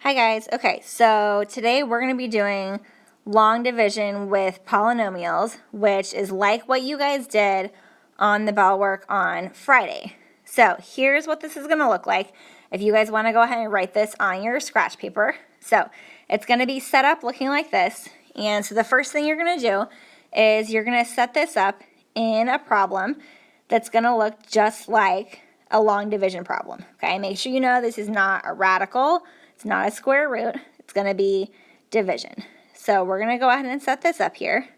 Hi guys. Okay, so today we're going to be doing long division with polynomials, which is like what you guys did on the bell work on Friday. So here's what this is going to look like if you guys want to go ahead and write this on your scratch paper. So it's going to be set up looking like this. And so the first thing you're going to do is you're going to set this up in a problem that's going to look just like a long division problem. Okay, make sure you know this is not a radical. It's not a square root, it's going to be division. So we're going to go ahead and set this up here.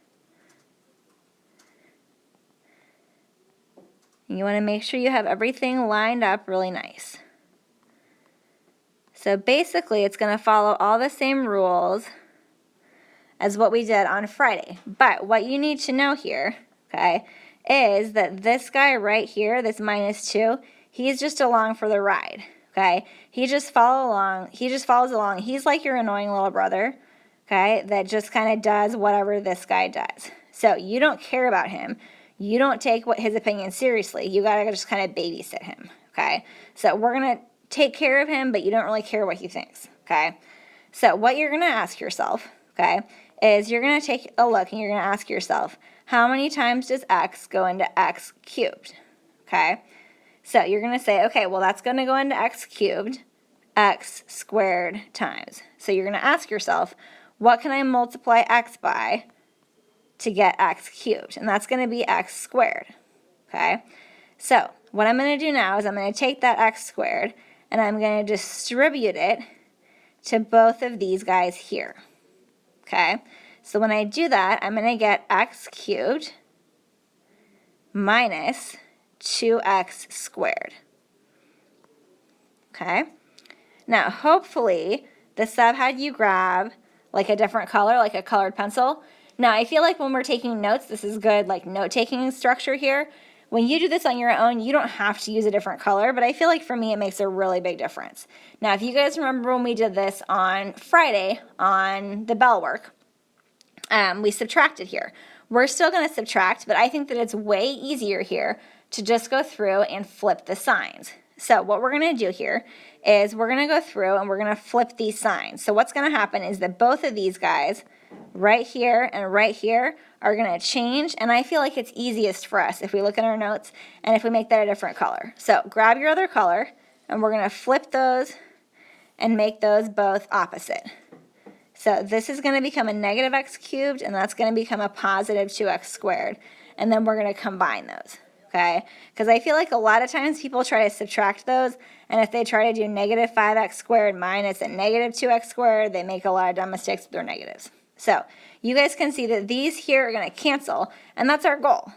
You want to make sure you have everything lined up really nice. So basically it's going to follow all the same rules as what we did on Friday. But what you need to know here, okay, is that this guy right here, this -2, he's just along for the ride. Okay, he just follows along. He's like your annoying little brother, okay, that just kind of does whatever this guy does. So you don't care about him. You don't take his opinion seriously. You gotta just kind of babysit him, okay? So we're gonna take care of him, but you don't really care what he thinks, okay? So what you're gonna ask yourself, okay, is you're gonna take a look and you're gonna ask yourself, how many times does x go into x cubed, okay? So you're going to say, okay, well, that's going to go into x cubed, x squared times. So you're going to ask yourself, what can I multiply x by to get x cubed? And that's going to be x squared, okay? So what I'm going to do now is I'm going to take that x squared and I'm going to distribute it to both of these guys here, okay? So when I do that, I'm going to get x cubed minus 2x squared. Okay? Now, hopefully, the sub had you grab like a different color, like a colored pencil. Now, I feel like when we're taking notes, this is good, like note-taking structure here. When you do this on your own, you don't have to use a different color, but I feel like for me, it makes a really big difference. Now, if you guys remember when we did this on Friday on the bell work, we subtracted here. We're still going to subtract, but I think that it's way easier here to just go through and flip the signs. So what we're going to do here is we're going to go through and we're going to flip these signs. So what's going to happen is that both of these guys right here and right here are going to change, and I feel like it's easiest for us if we look at our notes and if we make that a different color. So grab your other color and we're going to flip those and make those both opposite. So this is going to become a negative x cubed, and that's going to become a positive 2x squared. And then we're going to combine those, okay? Because I feel like a lot of times people try to subtract those, and if they try to do negative 5x squared minus a negative 2x squared, they make a lot of dumb mistakes with their negatives. So you guys can see that these here are going to cancel, and that's our goal.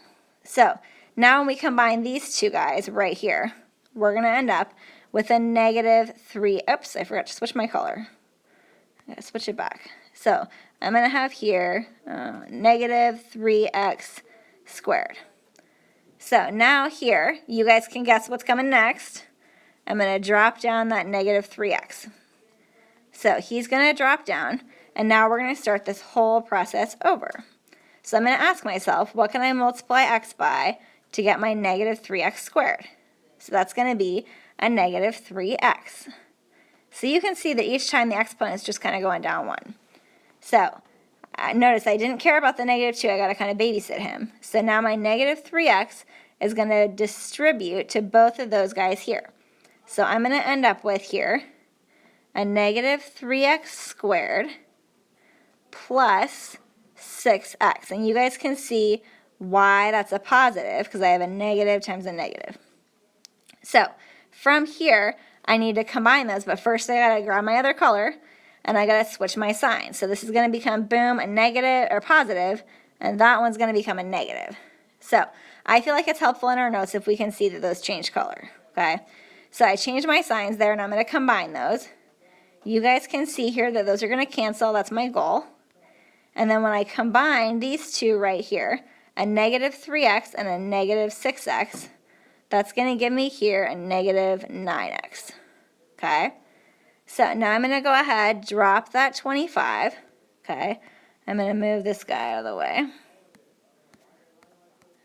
So now when we combine these two guys right here, we're going to end up with a negative 3. Oops, I forgot to switch my color. I gotta switch it back. So I'm going to have here negative 3x squared. So now here, you guys can guess what's coming next. I'm going to drop down that negative 3x. So he's going to drop down, and now we're going to start this whole process over. So I'm going to ask myself, what can I multiply x by to get my negative 3x squared? So that's going to be a negative 3x. So you can see that each time the exponent is just kind of going down 1. So notice I didn't care about the negative 2. I got to kind of babysit him. So now my negative 3x is going to distribute to both of those guys here. So I'm going to end up with here a negative 3x squared plus 6x. And you guys can see why that's a positive, because I have a negative times a negative. So from here, I need to combine those, but first I gotta grab my other color and I gotta switch my sign. So this is gonna become, boom, a negative or positive, and that one's gonna become a negative. So I feel like it's helpful in our notes if we can see that those change color, okay? So I changed my signs there and I'm gonna combine those. You guys can see here that those are gonna cancel, that's my goal. And then when I combine these two right here, a negative 3x and a negative 6x, that's going to give me here a negative 9x, okay? So now I'm going to go ahead, drop that 25, okay? I'm going to move this guy out of the way.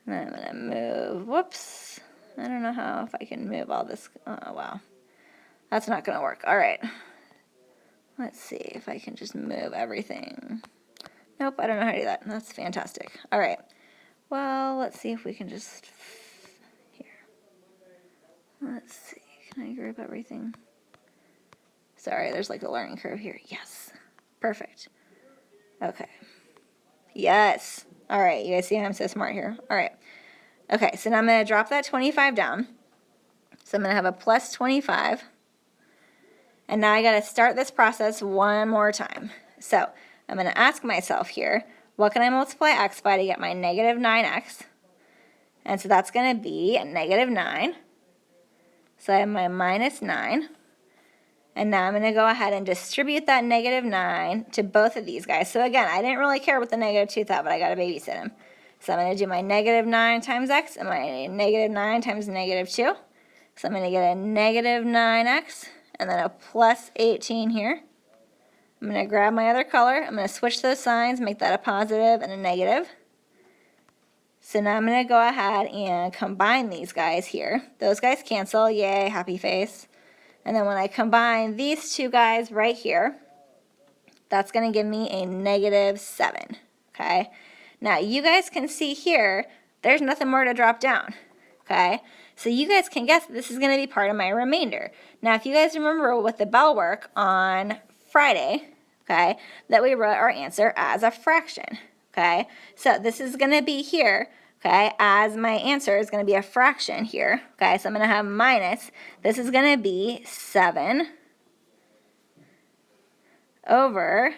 And I'm going to move, whoops, I don't know if I can move all this, oh wow. That's not going to work, all right. let's see if I can just move everything. Nope, I don't know how to do that. That's fantastic. All right. Well, let's see if we can just, here. Let's see, can I group everything? Sorry, there's like a learning curve here. Yes, perfect. Okay. Yes. All right, you guys see I'm so smart here. All right. Okay, so now I'm going to drop that 25 down. So I'm going to have a plus 25. And now I got to start this process one more time. So I'm going to ask myself here, what can I multiply x by to get my negative 9x? And so that's going to be a negative 9. So I have my minus 9. And now I'm going to go ahead and distribute that negative 9 to both of these guys. So again, I didn't really care what the negative 2 thought, but I got to babysit him. So I'm going to do my negative 9 times x and my negative 9 times negative 2. So I'm going to get a negative 9x and then a plus 18 here. I'm going to grab my other color. I'm going to switch those signs, make that a positive and a negative. So now I'm going to go ahead and combine these guys here. Those guys cancel. Yay, happy face. And then when I combine these two guys right here, that's going to give me a negative 7. Okay? Now you guys can see here, there's nothing more to drop down. Okay? So you guys can guess that this is going to be part of my remainder. Now if you guys remember with the bell work on Friday, okay, that we wrote our answer as a fraction. Okay? So this is going to be here, okay, as my answer is going to be a fraction here. Okay? So I'm going to have minus, this is going to be 7 over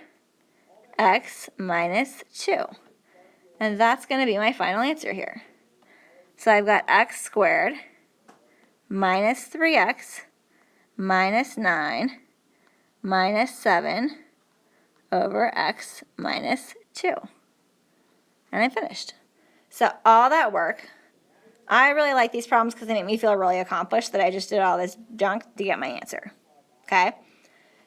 x minus 2. And that's going to be my final answer here. So I've got x squared minus 3x minus 9 minus 7 over x minus 2. And I finished. So all that work, I really like these problems because they make me feel really accomplished that I just did all this junk to get my answer. Okay?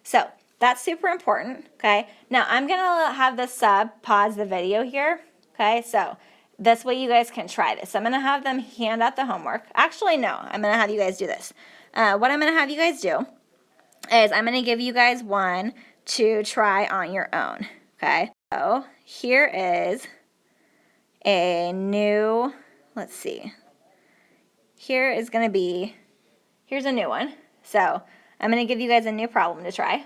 So that's super important. Okay? Now I'm going to have the sub pause the video here. Okay? So this way you guys can try this. I'm going to have them hand out the homework. Actually, no. I'm going to have you guys do this. What I'm going to have you guys do is I'm going to give you guys one to try on your own. Okay? So here is a new, let's see. Here is going to be, here's a new one. So I'm going to give you guys a new problem to try.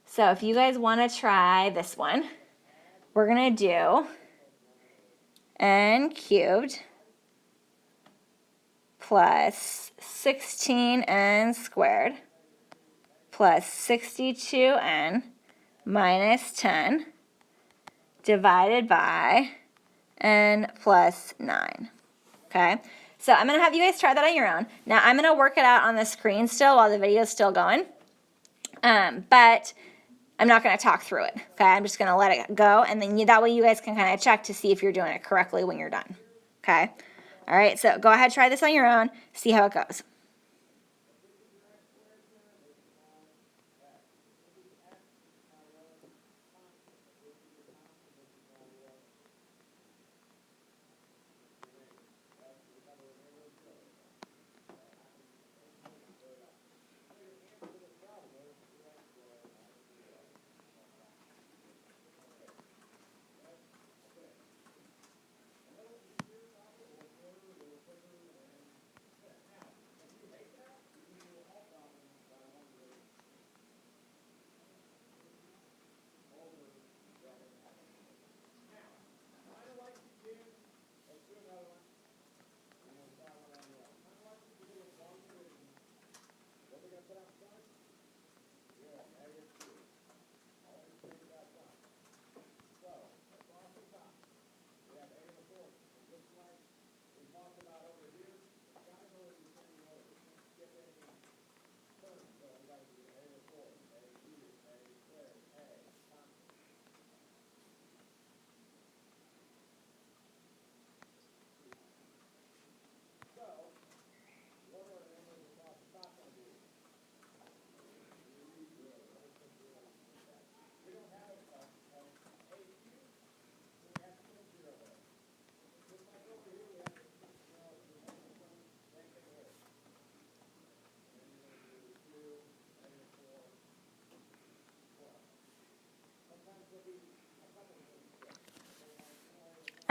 So if you guys want to try this one, we're going to do n cubed plus 16n squared plus 62n minus 10 divided by n plus 9. Okay? So I'm going to have you guys try that on your own. Now I'm going to work it out on the screen still while the video is still going. But I'm not going to talk through it. Okay? I'm just going to let it go, and then that way you guys can kind of check to see if you're doing it correctly when you're done. Okay? All right, so go ahead, try this on your own, see how it goes.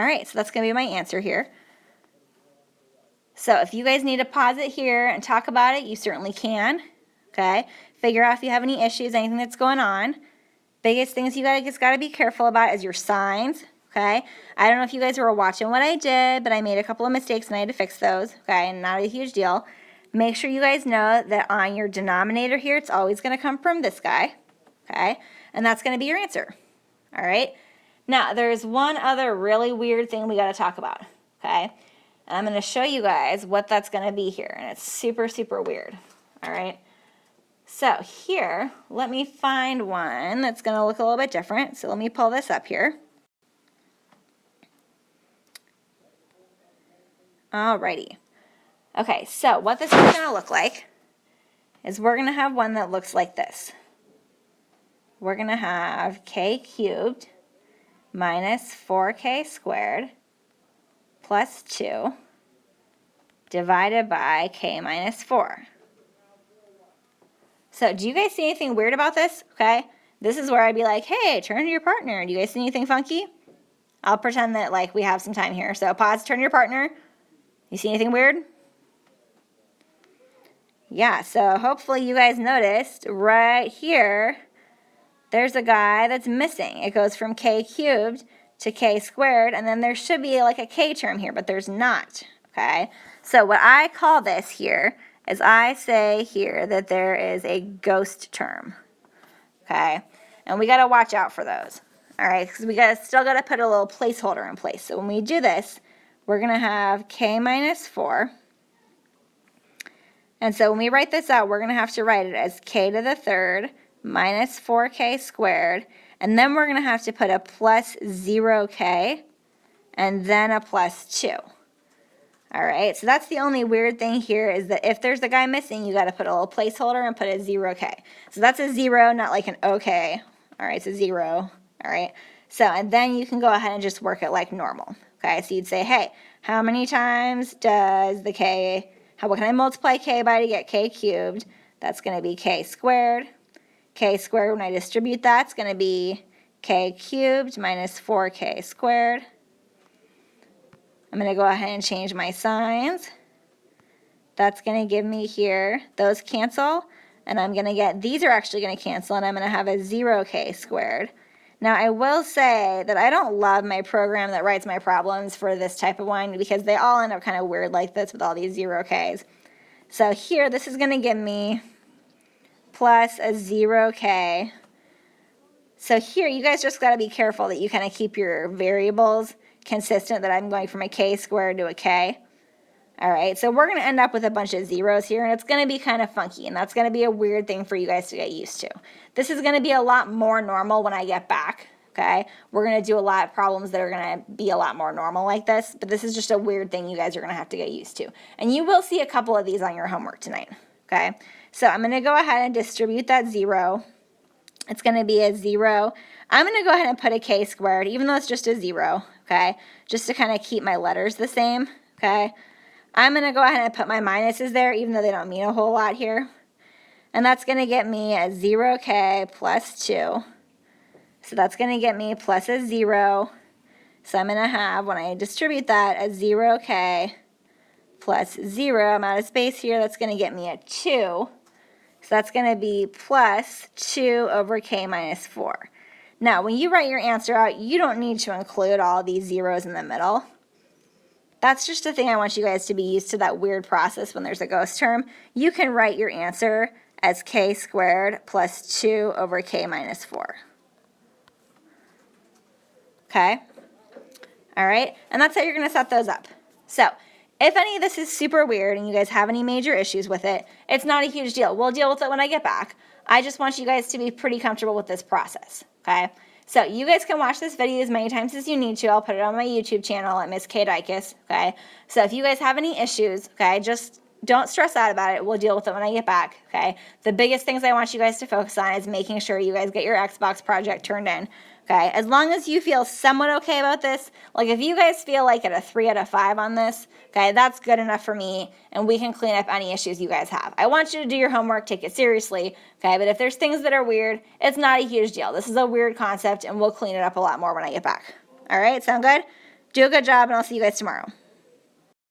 All right, so that's going to be my answer here. So if you guys need to pause it here and talk about it, you certainly can. Okay, figure out if you have any issues, anything that's going on. Biggest things you guys got to be careful about is your signs. Okay, I don't know if you guys were watching what I did, but I made a couple of mistakes and I had to fix those. Okay, and not a huge deal. Make sure you guys know that on your denominator here, it's always going to come from this guy. Okay, and that's going to be your answer. All right. Now, there's one other really weird thing we got to talk about. Okay, and I'm going to show you guys what that's going to be here, and it's super, super weird. All right. So here, let me find one that's going to look a little bit different. So let me pull this up here. Alrighty. Okay, so what this is going to look like is we're going to have one that looks like this. We're going to have k cubed minus 4k squared plus 2 divided by k minus 4. So do you guys see anything weird about this? Okay, this is where I'd be like, hey, turn to your partner. Do you guys see anything funky? I'll pretend that like we have some time here. So pause, turn to your partner. You see anything weird? Yeah, so hopefully you guys noticed right here, there's a guy that's missing. It goes from k cubed to k squared, and then there should be like a k term here, but there's not, okay? So what I call this here is I say here that there is a ghost term, okay? And we got to watch out for those, all right? Because we still got to put a little placeholder in place. So when we do this, we're going to have k minus 4. And so when we write this out, we're going to have to write it as k to the third minus 4k squared. And then we're going to have to put a plus 0k and then a plus 2. All right, so that's the only weird thing here is that if there's a guy missing, you got to put a little placeholder and put a 0k. So that's a 0, not like an OK. All right, it's a 0. All right, so and then you can go ahead and just work it like normal. Okay, so you'd say, hey, how many times does the k, what can I multiply k by to get k cubed? That's going to be k squared. K squared, when I distribute that, it's going to be k cubed minus 4k squared. I'm going to go ahead and change my signs. That's going to give me here, those cancel, and I'm going to get, these are actually going to cancel, and I'm going to have a 0k squared. Now, I will say that I don't love my program that writes my problems for this type of one because they all end up kind of weird like this with all these 0k's. So here, this is going to give me plus a 0k. So here, you guys just got to be careful that you kind of keep your variables consistent, that I'm going from a k squared to a k. All right, so we're going to end up with a bunch of zeros here, and it's going to be kind of funky, and that's going to be a weird thing for you guys to get used to. This is going to be a lot more normal when I get back, okay? We're going to do a lot of problems that are going to be a lot more normal like this, but this is just a weird thing you guys are going to have to get used to. And you will see a couple of these on your homework tonight, okay? So I'm going to go ahead and distribute that 0. It's going to be a 0. I'm going to go ahead and put a k squared, even though it's just a 0, okay, just to kind of keep my letters the same, okay. I'm going to go ahead and put my minuses there, even though they don't mean a whole lot here. And that's going to get me a 0k plus 2. So that's going to get me plus a 0. So I'm going to have, when I distribute that, a 0k plus 0. I'm out of space here. That's going to get me a 2. So that's going to be plus 2 over k minus 4. Now, when you write your answer out, you don't need to include all these zeros in the middle. That's just a thing I want you guys to be used to, that weird process when there's a ghost term. You can write your answer as k squared plus 2 over k minus 4. Okay? All right? And that's how you're going to set those up. So, if any of this is super weird and you guys have any major issues with it, it's not a huge deal. We'll deal with it when I get back. I just want you guys to be pretty comfortable with this process. Okay? So you guys can watch this video as many times as you need to. I'll put it on my YouTube channel at Miss K Dicus, okay? So if you guys have any issues, okay, just don't stress out about it. We'll deal with it when I get back, okay? The biggest things I want you guys to focus on is making sure you guys get your Xbox project turned in, okay? As long as you feel somewhat okay about this, like if you guys feel like at a 3 out of 5 on this, okay, that's good enough for me, and we can clean up any issues you guys have. I want you to do your homework, take it seriously, okay? But if there's things that are weird, it's not a huge deal. This is a weird concept, and we'll clean it up a lot more when I get back. All right, sound good? Do a good job, and I'll see you guys tomorrow.